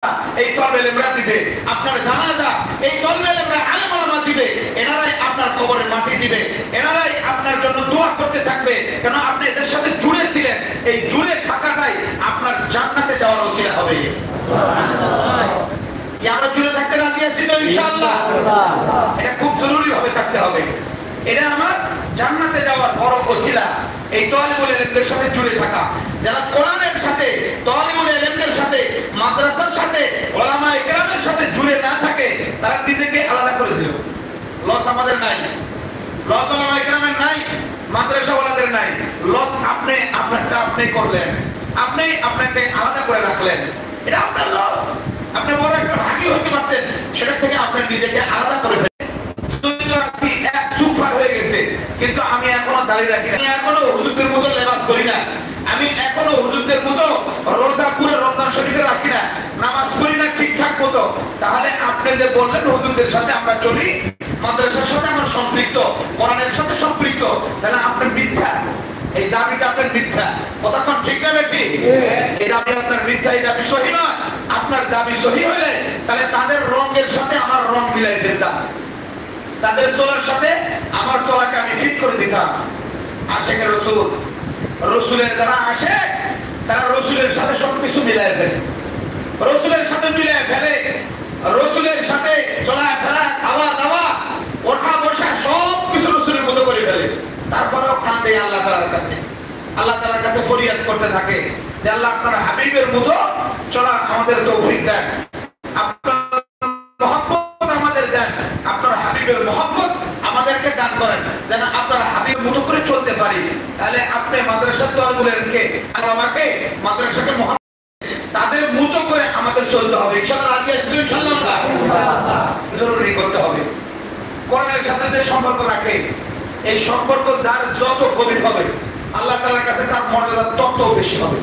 এই তলবে লেমরা দিবে, আপনার জানাজা এই তলবে লেমরা আলেম ওলামা দিবে, এনারাই আপনার কবরের মাটি দিবে, এনারাই আপনার জন্য দোয়া করতে থাকবে, কেন আপনি এদের সাথে জুড়ে ছিলেন। এই জুড়ে থাকাটাই আপনার জান্নাতে যাওয়ার ওসিলা হবে। সুবহানাল্লাহ। কি আমরা জুড়ে থাকতে রাজি আছি তো ইনশাআল্লাহ? এটা খুব জরুরি ভাবে থাকতে হবে। এটা আমার জান্নাতে যাওয়ার বড় ওসিলা। এই তালিবুল ইলমদের সাথে জুড়ে থাকা, যারা কোরআনের সাথে, তালিবুল ইলমদের সাথে, মাদ্রাসার সাথে, উলামায়ে কেরামের সাথে জুড়ে না থাকে, তারা নিজেকে আলাদা করে দিল। লস আমাদের নাই, লস উলামায়ে কেরামের নাই, মাদ্রাসা ওয়ালাদের নাই। লস আপনি আপনারটা আপনি করলেন, আপনি আপনাকে আলাদা করে রাখলেন, এটা আপনার লস। আপনি বড় একটা ভাগী হতে পারতেন, সেটা থেকে আপনি নিজেকে আলাদা করে ফেলেন। এক সুপার হয়ে গেছে, কিন্তু আমি এখনো দাঁড়িয়ে রাখি না, আমি এখনো হুজুরদের মতো লেবাস করি না, আমি এখনো হুজুরদের মতো রোজা পুরো রমজান শরীফে রাখি না, নামাজ পড়ি না ঠিকঠাক মতো। তাহলে আপনি যে বললেন হুজুরদের সাথে আমরা চলি, মাদ্রাসার সাথে আমরা সম্পৃক্ত, কোরআনের সাথে সম্পৃক্ত, তাহলে আপনার মিথ্যা, এই দাবিটা আপনার মিথ্যা। কতক্ষণ ঠিক না বেশি? এই দাবি আপনার মিথ্যা, এই দাবি সহি নয়। আপনার দাবি সহি হলে তাহলে তাদের রঙের সাথে আমার রং মিলাই দিতাম, তাদের চলার সাথে আমার চলাকে আমি ফিট করে দিতাম। আশেকে রসুল, রসুলের যারা আসে তারা রসুলের সাথে সবকিছু মিলাই ফেলে, রসুলের সাথে মিলাই ফেলে, রসুলের সাথে চলাফেরা, খাওয়া দাওয়া, ওঠা বসা সবকিছু রসুলের মতো করে ফেলে। তারপরেও কাঁদে আল্লাহ তাআলার কাছে, আল্লাহ তাআলার কাছে ফরিয়াদ করতে থাকে যে আল্লাহ আপনার হাবিবের মতো চলা আমাদের তৌফিক দেন, আপনার মহব্বত আমাদের দেন, আপনার হাবিবের মহব্বত আমাদেরকে দান করেন, যেন আপনার হাবিবের মতো করে চলতে পারি। তাহলে আপনি মাদ্রাসার তালিবুলকে, আমাকে মাদ্রাসাকে মহব্বত তাদের মতো করে আমাদের চলতে হবে। ইনশাআল্লাহ রাজি আছি ইনশাআল্লাহ? ইনশাআল্লাহ। জরুরি করতে হবে। কোরআনের সাথে যে সম্পর্ক রাখে, এই সম্পর্ক যার যত গভীর হবে, আল্লাহ তাআলার কাছে তার মর্যাদা তত বেশি হবে।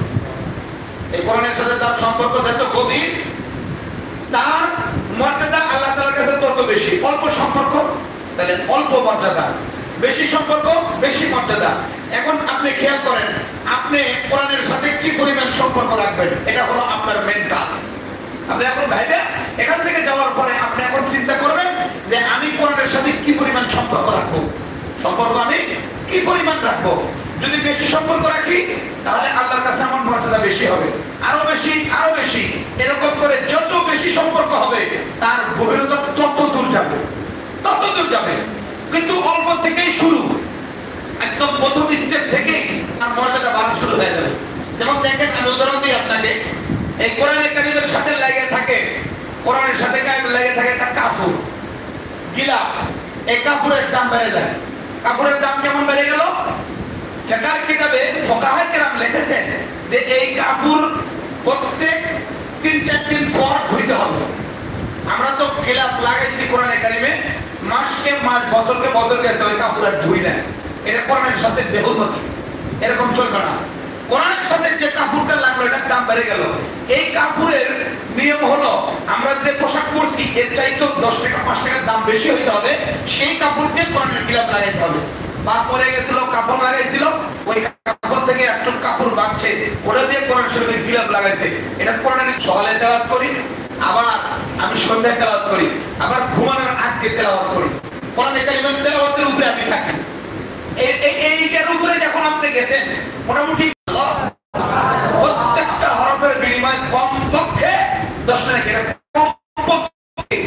এই কোরআনের সাথে তার সম্পর্ক যত গভীর, তার মর্যাদা আল্লাহ তাআলার কাছে তত বেশি। অল্প সম্পর্ক তাহলে অল্প মর্যাদা, বেশি সম্পর্ক বেশি মর্যাদা। এখন আপনি খেয়াল করেন, আপনি কোরআনের সাথে কি পরিমাণ সম্পর্ক রাখবেন, এটা হলো আপনার মেইন কাজ। আপনি এখন ভাইবেন, এখান থেকে যাওয়ার পরে আপনি এখন চিন্তা করবেন যে আমি কোরআনের সাথে কি পরিমাণ সম্পর্ক রাখবো, সম্পর্ক আমি কি পরিমাণ রাখবো। যদি বেশি সম্পর্ক রাখি তাহলে আল্লাহর কাছে আমার মর্যাদা বেশি হবে, আরো বেশি আরো বেশি, এরকম করে যত বেশি সম্পর্ক হবে তার গভীরতা তত দূর যাবে, তত দূর যাবে। কিন্তু অল্প থেকেই শুরু, একদম প্রথম স্টেপ থেকেই তার মর্যাদা বাড়া শুরু হয়ে যাবে। যেমন দেখেন, আমি উদাহরণ দিই আপনাকে, এই কোরআনে কারীমের সাথে লেগে থাকে, কোরআনের সাথে লেগে থাকে একটা কাপড়, গিলাফ। এই কাপড়ের দাম বেড়ে যায়। কাপড়ের দাম কেমন বেড়ে গেল? ফিকহের কিতাবে ফুকাহায়ে কেরাম লিখেছেন যে এই কাপড় প্রত্যেক 3-4 দিন পর ধুইতে হবে। আমরা তো গিলাফ লাগাইছি কোরআনে কারীমে, মাসকে মাস, বছরকে বছর গেছে, ওই কাপড় আর ধুই না। এটা কোরআনের সাথে বেহুদতি, এরকম চলবে না। কোরআনের সাথে যে কাপড়টা লাগলো এটার দাম বেড়ে গেল। এই কাপড়ের নিয়ম হলো, আমরা যে পোশাক পরছি এর চাইতে 10 টাকা 5 টাকার দাম বেশি হইতে হবে, সেই কাপড় দিয়ে কোরআনের গিলাফ লাগাইতে হবে। বা পরে গেছিল, কাপড় লাগাইছিল, ওই কাপড় থেকে একটু কাপড় বাঁচছে, ওটা দিয়ে কোরআন শরীফের গিলাফ লাগাইছে। এটা কোরআনের সকালে তেলাওয়াত করি, আবার আমি সন্ধ্যায় তেলাওয়াত করি, আবার ঘুমানোর আগে তেলাওয়াত করি। কোরআনের কারীমের তেলাওয়াতের উপরে আমি থাকি। এইটার উপরে যখন আপনি গেছেন, মোটামুটি প্রত্যেকটা হরফের বিনিময় কমপক্ষে 10 টাকা, কমপক্ষে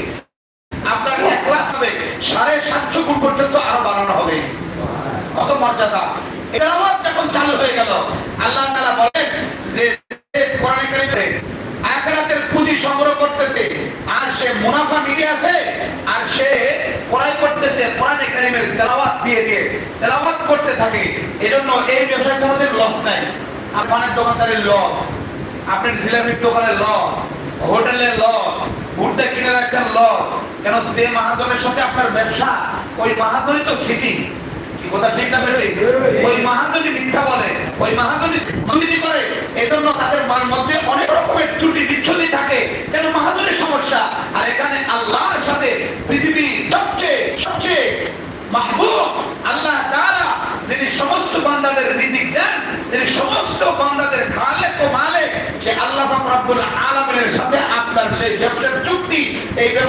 আপনার ইখলাস হবে 750 গুণ পর্যন্ত আরো বাড়ানো হবে। কত মর্যাদা! এটা আবার যখন চালু হয়ে গেল, আল্লাহ তাআলা বলেন যে কোরআনে কারীমে আখিরাতের পুঁজি সংগ্রহ করতেছে, আর সে মুনাফা নিতে আছে, আর সে ক্রয় করতেছে কোরআনে কারীমের তেলাওয়াত দিয়ে দিয়ে তেলাওয়াত করতে থাকে। এজন্য এই ব্যবসায় কোনোদিন লস নাই। আপনার দোকানদারের লস, আপনার জিলাপির দোকানের লস, হোটেলের লস, ভুট্টা কিনে রাখছেন লস। কেন? যে মাহাজনের সাথে আপনার ব্যবসা, ওই মাহাজনই তো সিটি। কি কথা ঠিক না? ওই মাহাজনই মিথ্যা বলে, ওই মাহাজনই দুর্নীতি করে। এজন্য তাদের মধ্যে অনেক রকমের ত্রুটি বিচ্ছুতি থাকে। কেন? মাহাজনের সমস্যা। আর এখানে আল্লাহর সাথে পৃথিবীর সবচেয়ে মাহবুব আল্লাহ তাআলা, যিনি সমস্ত বান্দাদের রিজিক দেন, তিনি সমস্ত বান্দাদের খালেক ও মালিক, যে আল্লাহ পাক রব্বুল আলামিনের সাথে আপনার সেই ব্যবসার চুক্তি, এই